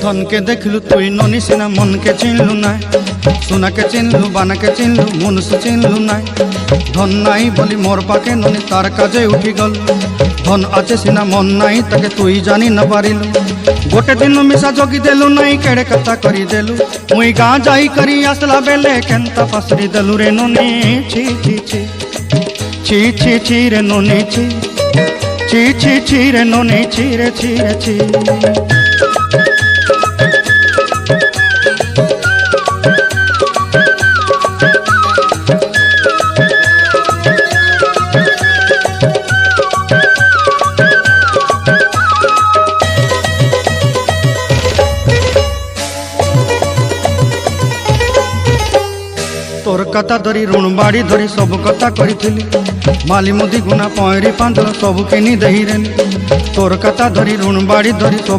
धन के देखलु तुई ननी सिना मन के चिन्हलु ना सोना के चिन्हलु बाना के चिन्हलु मनुष्य चिन्हलु ना धन नाई बोली मोर पाके ननी तार काजे उठी गल धन आचे सिना मन नाई ताके तुई जानी न पारिलु गोटे दिन मिसा जगी देलु नाई केड़े कथा करी देलु मुई गाँ जाई करी आसला बेले केंता पासरी देलु रे ननी छी छी छी छी छी छी रे ननी छी छी छी छी रे ननी छी रे छी रे छी। तोर कथा धरी ऋण बाड़ी धरी सब कथा करी माली मुदी गुना पहरी पांदर सब किनी दही रे तोर कथा धरी ऋण बाड़ी धरी सब